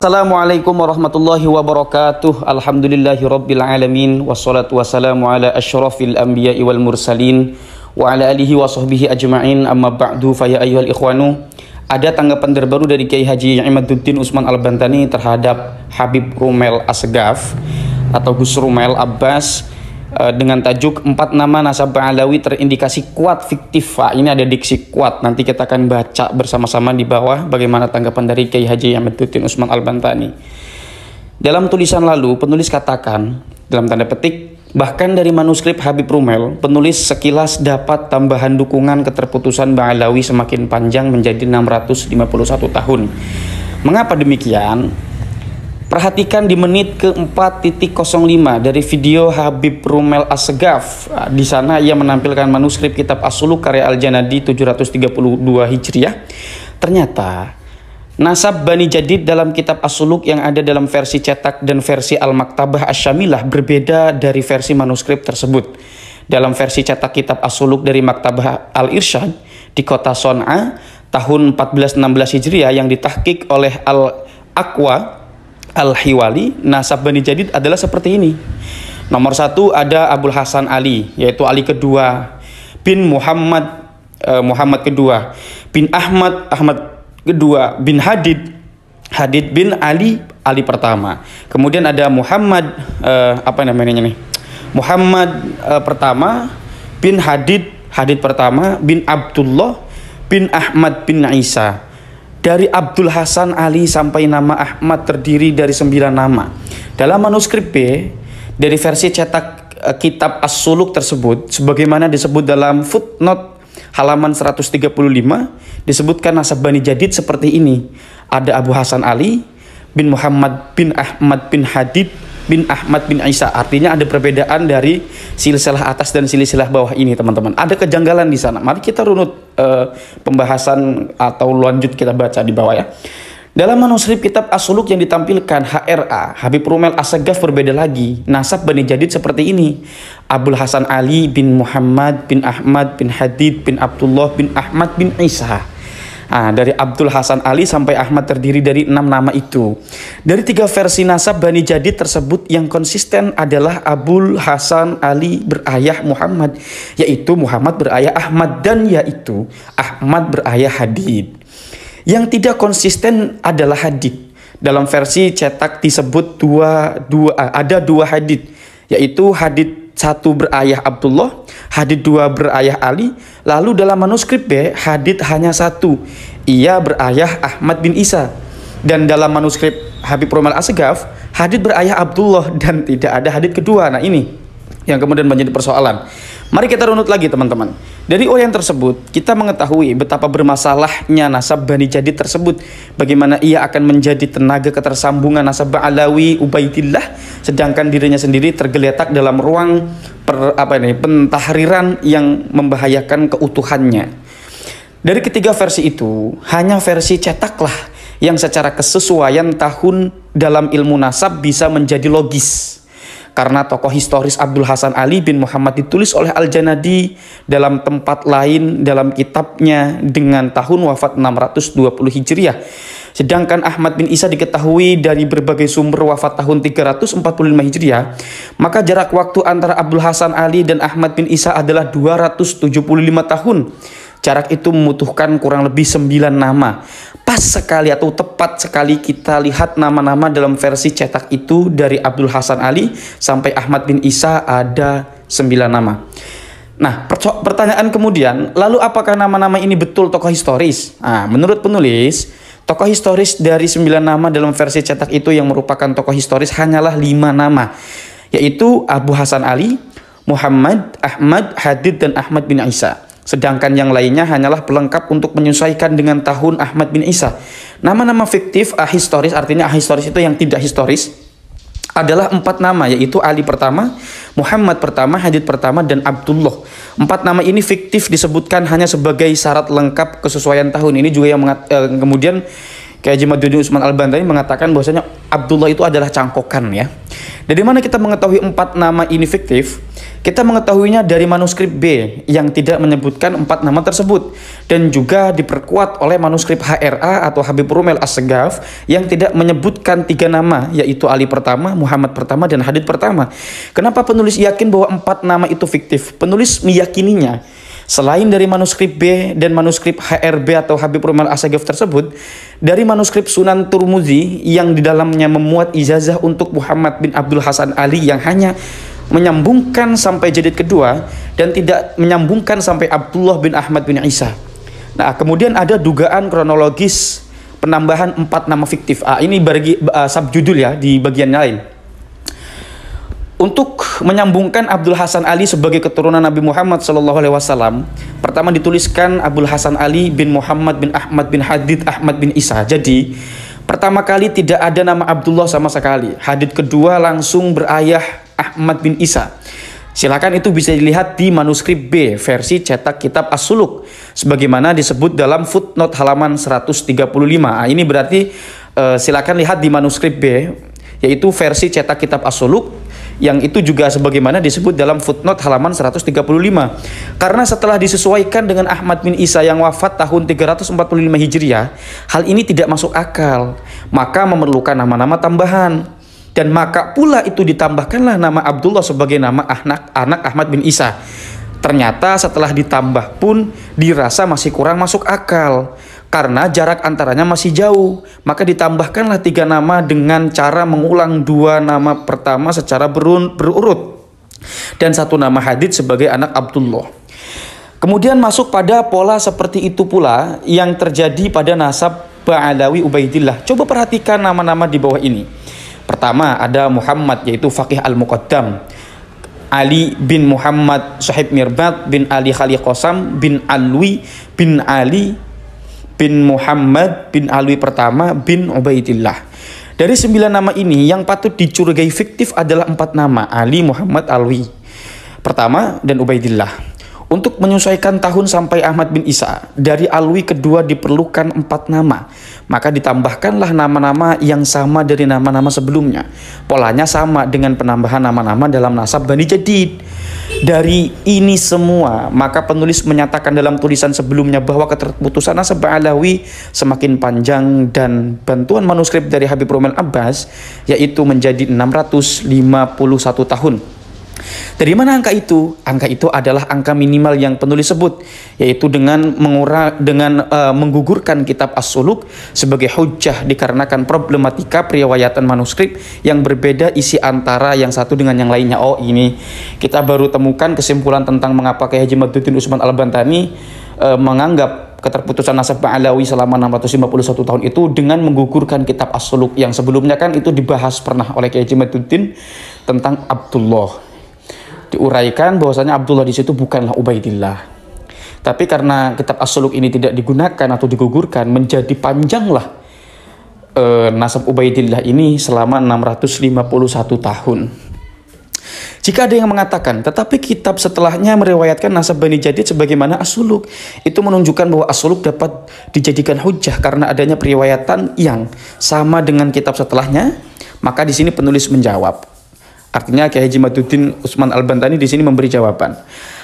Assalamualaikum warahmatullahi wabarakatuh. Alhamdulillahirabbil alamin wassalatu wassalamu ala asyrafil anbiya'i wal mursalin wa ala alihi wa sahbihi ajma'in. Amma ba'du fa ya ayyuhal ikhwanu. Ada tanggapan terbaru dari Kiai Haji Imaduddin Utsman Al-Bantani terhadap Habib Rumel Assegaf atau Gus Rumel Abbas dengan tajuk 4 nama nasabah Alawi terindikasi kuat fiktif. Ini ada diksi kuat. Nanti kita akan baca bersama-sama di bawah bagaimana tanggapan dari Kiai Haji Imaduddin Utsman Al-Bantani. Dalam tulisan lalu, penulis katakan, dalam tanda petik, bahkan dari manuskrip Habib Rumel, penulis sekilas dapat tambahan dukungan keterputusan Ba'alawi semakin panjang menjadi 651 tahun. Mengapa demikian? Perhatikan di menit ke-4.05 dari video Habib Rumel Assegaf. Di sana ia menampilkan manuskrip kitab As-Suluk karya Al-Janadi 732 Hijriah. Ternyata nasab Bani Jadid dalam kitab As-Suluk yang ada dalam versi cetak dan versi Al-Maktabah Asy-Syamilah berbeda dari versi manuskrip tersebut. Dalam versi cetak kitab As-Suluk dari Maktabah Al-Irsyad di kota Son'a tahun 1416 Hijriah yang ditahqiq oleh Al-Aqwa Al-Hiwali, nasab Bani Jadid adalah seperti ini. Nomor 1 ada Abul Hasan Ali, yaitu Ali kedua, bin Muhammad kedua, bin Ahmad kedua, bin Hadid bin Ali pertama. Kemudian ada Muhammad Muhammad pertama, bin Hadid pertama, bin Abdullah, bin Ahmad bin Isa. Dari Abdul Hasan Ali sampai nama Ahmad terdiri dari 9 nama. Dalam manuskrip B, dari versi cetak kitab As-Suluk tersebut, sebagaimana disebut dalam footnote halaman 135, disebutkan nasab Bani Jadid seperti ini. Ada Abu Hasan Ali, bin Muhammad, bin Ahmad, bin Hadid, bin Ahmad, bin Isa. Artinya ada perbedaan dari silsilah atas dan silsilah bawah ini, teman-teman. Ada kejanggalan di sana. Mari kita runut pembahasan atau lanjut kita baca di bawah ya. Dalam manuskrip kitab As-Suluk yang ditampilkan HRA Habib Rumel Assegaf berbeda lagi. Nasab Bani Jadid seperti ini. Abul Hasan Ali bin Muhammad bin Ahmad bin Hadid bin Abdullah bin Ahmad bin Isa. Dari Abdul Hasan Ali sampai Ahmad terdiri dari 6 nama itu. Dari 3 versi nasab Bani Jadid tersebut yang konsisten adalah Abul Hasan Ali berayah Muhammad, yaitu Muhammad berayah Ahmad, dan yaitu Ahmad berayah Hadid. Yang tidak konsisten adalah Hadid. Dalam versi cetak disebut ada dua Hadid, yaitu Hadid 1 berayah Abdullah, Hadid 2 berayah Ali. Lalu dalam manuskrip B, Hadid hanya 1, ia berayah Ahmad bin Isa. Dan dalam manuskrip Habib Rumel Assegaf, Hadid berayah Abdullah dan tidak ada Hadid kedua. Nah ini yang kemudian menjadi persoalan. Mari kita runut lagi, teman-teman. Dari uraian tersebut, kita mengetahui betapa bermasalahnya nasab Bani Jadid tersebut. Bagaimana ia akan menjadi tenaga ketersambungan nasab Alawi Ubaidillah, sedangkan dirinya sendiri tergeletak dalam ruang pentahriran yang membahayakan keutuhannya. Dari ketiga versi itu, hanya versi cetaklah yang secara kesesuaian tahun dalam ilmu nasab bisa menjadi logis. Karena tokoh historis Abdul Hasan Ali bin Muhammad ditulis oleh Al-Janadi dalam tempat lain dalam kitabnya dengan tahun wafat 620 Hijriah. Sedangkan Ahmad bin Isa diketahui dari berbagai sumber wafat tahun 345 Hijriah. Maka jarak waktu antara Abdul Hasan Ali dan Ahmad bin Isa adalah 275 tahun. Jarak itu membutuhkan kurang lebih 9 nama. Pas sekali atau tepat sekali kita lihat nama-nama dalam versi cetak itu dari Abdul Hasan Ali sampai Ahmad bin Isa ada 9 nama. Nah, pertanyaan kemudian, lalu apakah nama-nama ini betul tokoh historis? Menurut penulis, tokoh historis dari 9 nama dalam versi cetak itu yang merupakan tokoh historis hanyalah 5 nama, yaitu Abu Hasan Ali, Muhammad, Ahmad, Hadid, dan Ahmad bin Isa. Sedangkan yang lainnya hanyalah pelengkap untuk menyesuaikan dengan tahun Ahmad bin Isa. Nama-nama fiktif ahistoris, artinya ahistoris itu yang tidak historis, adalah 4 nama, yaitu Ali pertama, Muhammad pertama, Hadid pertama, dan Abdullah. 4 nama ini fiktif disebutkan hanya sebagai syarat lengkap kesesuaian tahun. Ini juga yang kemudian Kiai Haji Imaduddin Utsman Al-Bantani mengatakan bahwasanya Abdullah itu adalah cangkokan ya. Dari mana kita mengetahui 4 nama ini fiktif? Kita mengetahuinya dari manuskrip B yang tidak menyebutkan 4 nama tersebut, dan juga diperkuat oleh manuskrip HRA atau Habib Rumel As-Segaf yang tidak menyebutkan 3 nama, yaitu Ali pertama, Muhammad pertama, dan Hadid pertama. Kenapa penulis yakin bahwa 4 nama itu fiktif? Penulis meyakininya selain dari manuskrip B dan manuskrip HRB atau Habib Rumel As-Segaf tersebut, dari manuskrip Sunan Turmuzi yang di dalamnya memuat ijazah untuk Muhammad bin Abdul Hasan Ali yang hanya menyambungkan sampai jilid kedua dan tidak menyambungkan sampai Abdullah bin Ahmad bin Isa. Nah, kemudian ada dugaan kronologis penambahan 4 nama fiktif. Ini bagi subjudul ya di bagian lain. Untuk menyambungkan Abdul Hasan Ali sebagai keturunan Nabi Muhammad SAW, pertama dituliskan Abdul Hasan Ali bin Muhammad bin Ahmad bin Hadid Ahmad bin Isa. Jadi pertama kali tidak ada nama Abdullah sama sekali. Hadid kedua langsung berayah Ahmad bin Isa. Silakan itu bisa dilihat di manuskrip B versi cetak kitab As-Suluk sebagaimana disebut dalam footnote halaman 135. Ini berarti silakan lihat di manuskrip B, yaitu versi cetak kitab As-Suluk, yang itu juga sebagaimana disebut dalam footnote halaman 135. Karena setelah disesuaikan dengan Ahmad bin Isa yang wafat tahun 345 Hijriah, hal ini tidak masuk akal, maka memerlukan nama-nama tambahan. Dan maka pula itu ditambahkanlah nama Abdullah sebagai nama anak Ahmad bin Isa. Ternyata setelah ditambah pun dirasa masih kurang masuk akal, karena jarak antaranya masih jauh. Maka ditambahkanlah 3 nama dengan cara mengulang 2 nama pertama secara berurut, dan 1 nama Hadid sebagai anak Abdullah. Kemudian masuk pada pola seperti itu pula yang terjadi pada nasab Ba'alawi Ubaidillah. Coba perhatikan nama-nama di bawah ini. Pertama ada Muhammad, yaitu Faqih Al-Muqaddam, Ali bin Muhammad Sahib Mirbat bin Ali Khali Qasam bin Alwi bin Ali bin Muhammad bin Alwi pertama bin Ubaidillah. Dari 9 nama ini yang patut dicurigai fiktif adalah 4 nama, Ali, Muhammad, Alwi pertama, dan Ubaidillah. Untuk menyesuaikan tahun sampai Ahmad bin Isa, dari Alwi kedua diperlukan 4 nama. Maka ditambahkanlah nama-nama yang sama dari nama-nama sebelumnya. Polanya sama dengan penambahan nama-nama dalam nasab Bani Jadid. Dari ini semua, maka penulis menyatakan dalam tulisan sebelumnya bahwa keterputusan nasab Ba'alawi semakin panjang, dan bantuan manuskrip dari Habib Rumel Abbas yaitu menjadi 651 tahun. Dari mana angka itu? Angka itu adalah angka minimal yang penulis sebut, yaitu dengan menggugurkan kitab As-Suluk sebagai hujjah dikarenakan problematika periwayatan manuskrip yang berbeda isi antara yang satu dengan yang lainnya. Oh, ini kita baru temukan kesimpulan tentang mengapa Kiai Haji Madzuddin Utsman Al-Bantani menganggap keterputusan nasab Ba'alawi selama 651 tahun itu dengan menggugurkan kitab As-Suluk yang sebelumnya kan itu dibahas pernah oleh Kiai Haji Madzuddin tentang Abdullah. Diuraikan bahwasanya Abdullah di situ bukanlah Ubaidillah. Tapi karena kitab As-Suluk ini tidak digunakan atau digugurkan, menjadi panjanglah nasab Ubaidillah ini selama 651 tahun. Jika ada yang mengatakan, tetapi kitab setelahnya meriwayatkan nasab Bani Jadid sebagaimana As-Suluk, itu menunjukkan bahwa As-Suluk dapat dijadikan hujjah karena adanya periwayatan yang sama dengan kitab setelahnya. Maka di sini penulis menjawab. Artinya Kiai Haji Madzuddin Utsman Al-Bantani di sini memberi jawaban.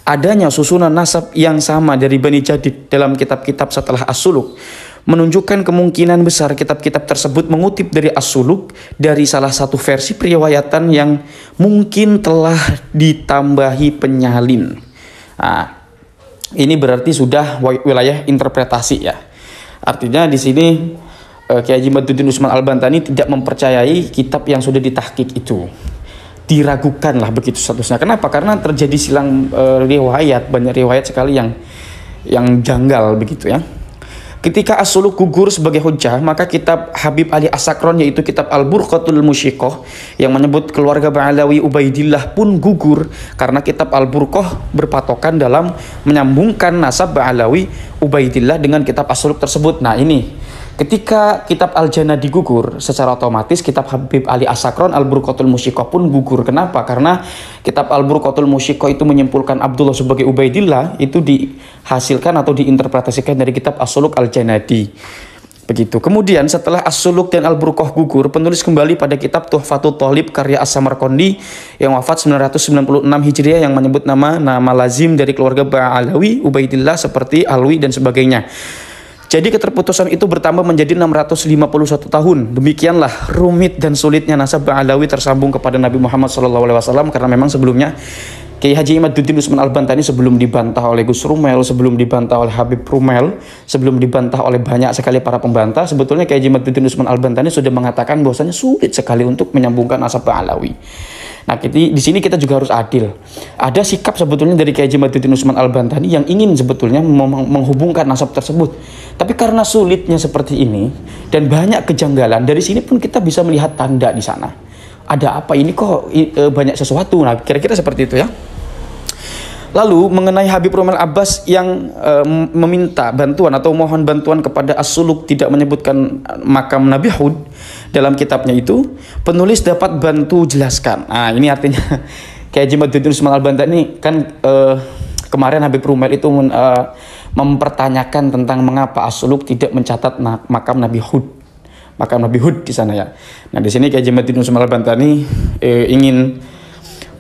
Adanya susunan nasab yang sama dari Bani Jadid dalam kitab-kitab setelah As-Suluk menunjukkan kemungkinan besar kitab-kitab tersebut mengutip dari As-Suluk dari salah satu versi periwayatan yang mungkin telah ditambahi penyalin. Nah, ini berarti sudah wilayah interpretasi ya. Artinya di sini Kiai Haji Madzuddin Utsman Al-Bantani tidak mempercayai kitab yang sudah ditahqiq itu. Diragukan lah begitu statusnya. Kenapa? Karena terjadi silang riwayat, banyak riwayat sekali yang janggal begitu ya. Ketika As-Suluk gugur sebagai hujjah, maka kitab Habib Ali As-Sakron yaitu kitab Al-Burqatul Musyiqah yang menyebut keluarga Ba'alawi Ubaidillah pun gugur karena kitab Al-Burqah berpatokan dalam menyambungkan nasab Ba'alawi Ubaidillah dengan kitab As-Suluk tersebut. Nah, ini ketika kitab Al-Jannah digugur, secara otomatis kitab Habib Ali As-Sakron Al-Burqatul Musyiqah pun gugur. Kenapa? Karena kitab Al-Burqatul Musyiqah itu menyimpulkan Abdullah sebagai Ubaidillah, itu dihasilkan atau diinterpretasikan dari kitab As-Suluk Al-Jannadi. Begitu. Kemudian setelah As-Suluk dan Al-Burqah gugur, penulis kembali pada kitab Tuhfatul Thalib karya As-Samarqandi yang wafat 996 Hijriah yang menyebut nama lazim dari keluarga Ba'alawi, Ubaidillah seperti Alwi dan sebagainya. Jadi keterputusan itu bertambah menjadi 651 tahun. Demikianlah rumit dan sulitnya nasab Ba'alawi tersambung kepada Nabi Muhammad SAW karena memang sebelumnya Kiai Haji Imaduddin Usman Al-Bantani sebelum dibantah oleh Gus Rumel, sebelum dibantah oleh Habib Rumel, sebelum dibantah oleh banyak sekali para pembantah, sebetulnya Kiai Haji Imaduddin Usman Al-Bantani sudah mengatakan bahwasanya sulit sekali untuk menyambungkan nasab Ba'alawi. Nah, di sini kita juga harus adil. Ada sikap sebetulnya dari Kiai Haji Imaduddin Usman Al-Bantani yang ingin sebetulnya menghubungkan nasab tersebut. Tapi karena sulitnya seperti ini dan banyak kejanggalan, dari sini pun kita bisa melihat tanda di sana. Ada apa ini kok banyak sesuatu. Nah, kira-kira seperti itu ya. Lalu mengenai Habib Rumel Abbas yang meminta bantuan atau mohon bantuan kepada As-Suluk tidak menyebutkan makam Nabi Hud dalam kitabnya itu, penulis dapat bantu jelaskan. Nah, ini artinya Kiai Haji Imaduddin Usman Al-Bantani kan kemarin Habib Rumel itu mempertanyakan tentang mengapa As-Suluk tidak mencatat makam Nabi Hud. Makam Nabi Hud di sana ya. Nah, di sini Kiai Haji Imaduddin Usman Al-Bantani ingin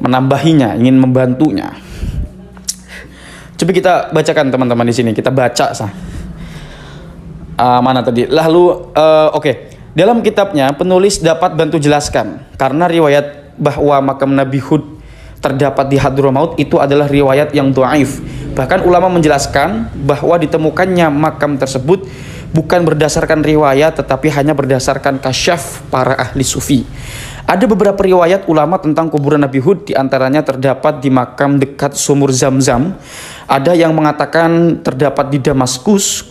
menambahinya, ingin membantunya. Coba kita bacakan teman-teman di sini. Kita baca mana tadi? Lalu oke. Dalam kitabnya penulis dapat bantu jelaskan karena riwayat bahwa makam Nabi Hud terdapat di Hadramaut itu adalah riwayat yang dhaif. Bahkan ulama menjelaskan bahwa ditemukannya makam tersebut bukan berdasarkan riwayat tetapi hanya berdasarkan kasyaf para ahli sufi. Ada beberapa riwayat ulama tentang kuburan Nabi Hud, diantaranya terdapat di makam dekat sumur Zam-Zam. Ada yang mengatakan terdapat di Damaskus,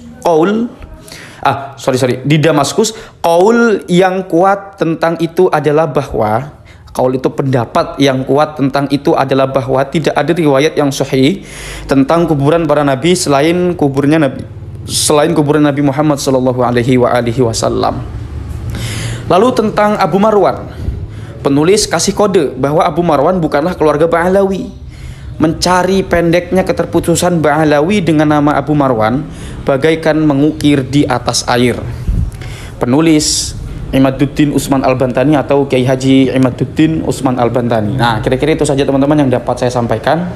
di Damaskus. Qaul yang kuat tentang itu adalah bahwa pendapat yang kuat tentang itu adalah bahwa tidak ada riwayat yang sahih tentang kuburan para nabi selain kuburan Nabi Muhammad sallallahu alaihi wasallam. Lalu tentang Abu Marwan, penulis kasih kode bahwa Abu Marwan bukanlah keluarga Ba'alawi. Mencari pendeknya keterputusan Ba'alawi dengan nama Abu Marwan bagaikan mengukir di atas air. Penulis Imaduddin Usman Al-Bantani atau Kiai Haji Imaduddin Usman Al-Bantani. Nah, kira-kira itu saja teman-teman yang dapat saya sampaikan.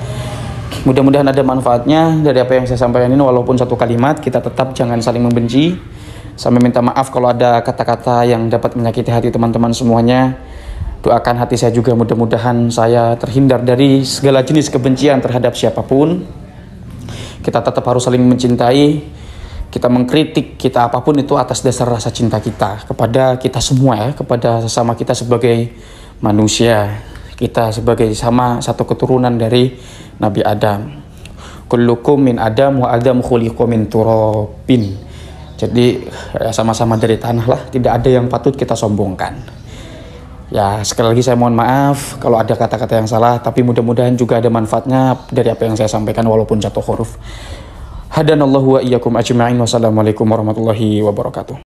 Mudah-mudahan ada manfaatnya dari apa yang saya sampaikan ini, walaupun satu kalimat. Kita tetap jangan saling membenci. Saya minta maaf kalau ada kata-kata yang dapat menyakiti hati teman-teman semuanya. Doakan hati saya juga, mudah-mudahan saya terhindar dari segala jenis kebencian terhadap siapapun. Kita tetap harus saling mencintai. Kita mengkritik, kita apapun itu atas dasar rasa cinta kita kepada kita semua ya, kepada sesama kita sebagai manusia. Kita sebagai sama satu keturunan dari Nabi Adam. Kullukum min Adam wa Adam khuliqa min turabin. Jadi sama-sama dari tanah lah, tidak ada yang patut kita sombongkan. Ya, sekali lagi saya mohon maaf kalau ada kata-kata yang salah, tapi mudah-mudahan juga ada manfaatnya dari apa yang saya sampaikan walaupun satu huruf. Hadanallahu wa iyyakum ajma'in. Wassalamualaikum warahmatullahi wabarakatuh.